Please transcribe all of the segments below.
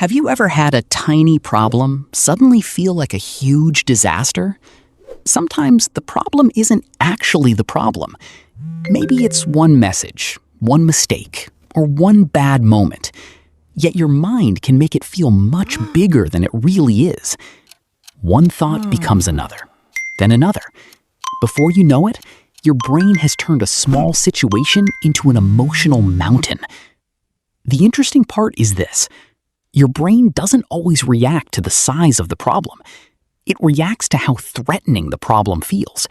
Have you ever had a tiny problem suddenly feel like a huge disaster? Sometimes the problem isn't actually the problem. Maybe it's one message, one mistake, or one bad moment. Yet your mind can make it feel much bigger than it really is. One thought becomes another, then another. Before you know it, your brain has turned a small situation into an emotional mountain. The interesting part is this. Your brain doesn't always react to the size of the problem. It reacts to how threatening the problem feels.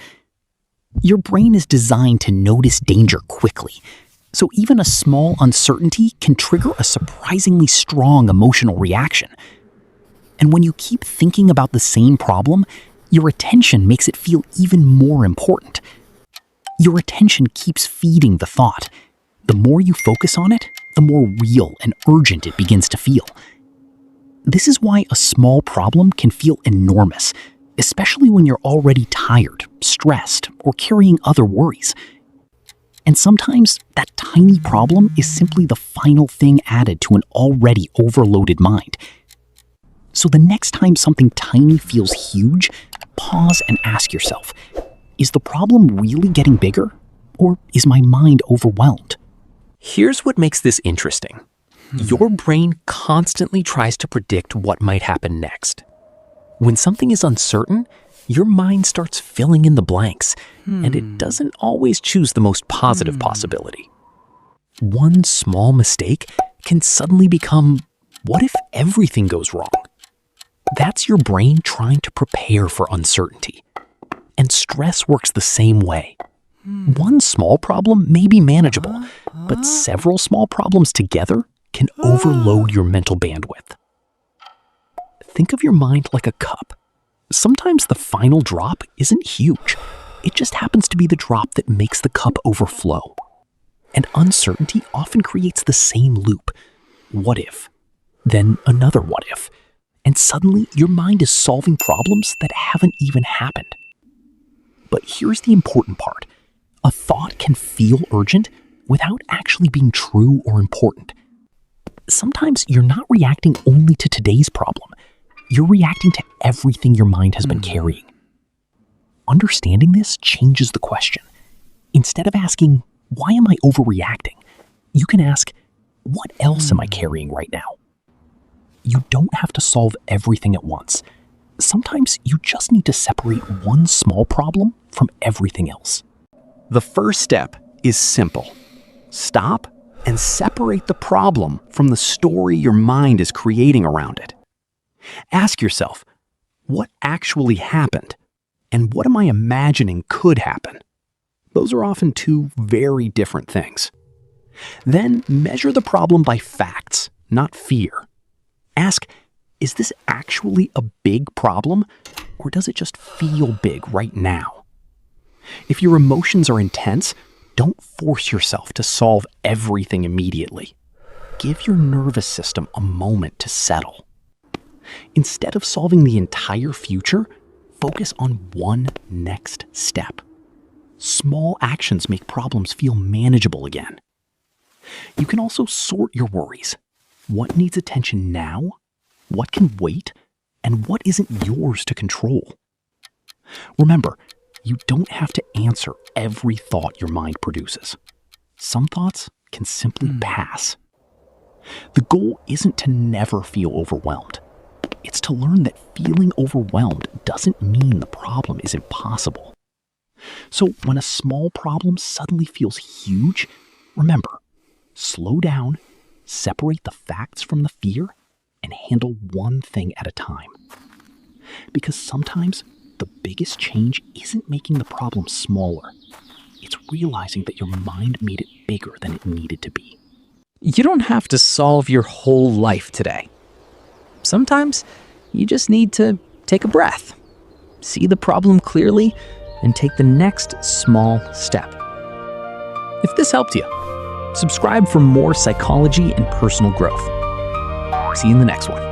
Your brain is designed to notice danger quickly, so even a small uncertainty can trigger a surprisingly strong emotional reaction. And when you keep thinking about the same problem, your attention makes it feel even more important. Your attention keeps feeding the thought. The more you focus on it, the more real and urgent it begins to feel. This is why a small problem can feel enormous, especially when you're already tired, stressed, or carrying other worries. And sometimes that tiny problem is simply the final thing added to an already overloaded mind. So the next time something tiny feels huge, pause and ask yourself, is the problem really getting bigger, or is my mind overwhelmed? Here's what makes this interesting. Your brain constantly tries to predict what might happen next. When something is uncertain, your mind starts filling in the blanks, and it doesn't always choose the most positive possibility. One small mistake can suddenly become, what if everything goes wrong? That's your brain trying to prepare for uncertainty. And stress works the same way. One small problem may be manageable, but several small problems together can overload your mental bandwidth. Think of your mind like a cup. Sometimes the final drop isn't huge. It just happens to be the drop that makes the cup overflow. And uncertainty often creates the same loop. What if? Then another what if. And suddenly your mind is solving problems that haven't even happened. But here's the important part. A thought can feel urgent without actually being true or important. Sometimes you're not reacting only to today's problem. You're reacting to everything your mind has been carrying. Understanding this changes the question. Instead of asking, why am I overreacting? You can ask, what else am I carrying right now? You don't have to solve everything at once. Sometimes you just need to separate one small problem from everything else. The first step is simple. Stop and separate the problem from the story your mind is creating around it. Ask yourself, what actually happened? And what am I imagining could happen? Those are often two very different things. Then measure the problem by facts, not fear. Ask, is this actually a big problem, or does it just feel big right now? If your emotions are intense, don't force yourself to solve everything immediately. Give your nervous system a moment to settle. Instead of solving the entire future, focus on one next step. Small actions make problems feel manageable again. You can also sort your worries. What needs attention now? What can wait? And what isn't yours to control? Remember, you don't have to answer every thought your mind produces. Some thoughts can simply pass. The goal isn't to never feel overwhelmed. It's to learn that feeling overwhelmed doesn't mean the problem is impossible. So when a small problem suddenly feels huge, remember, slow down, separate the facts from the fear, and handle one thing at a time. Because sometimes the biggest change isn't making the problem smaller. It's realizing that your mind made it bigger than it needed to be. You don't have to solve your whole life today. Sometimes you just need to take a breath, see the problem clearly, and take the next small step. If this helped you, subscribe for more psychology and personal growth. See you in the next one.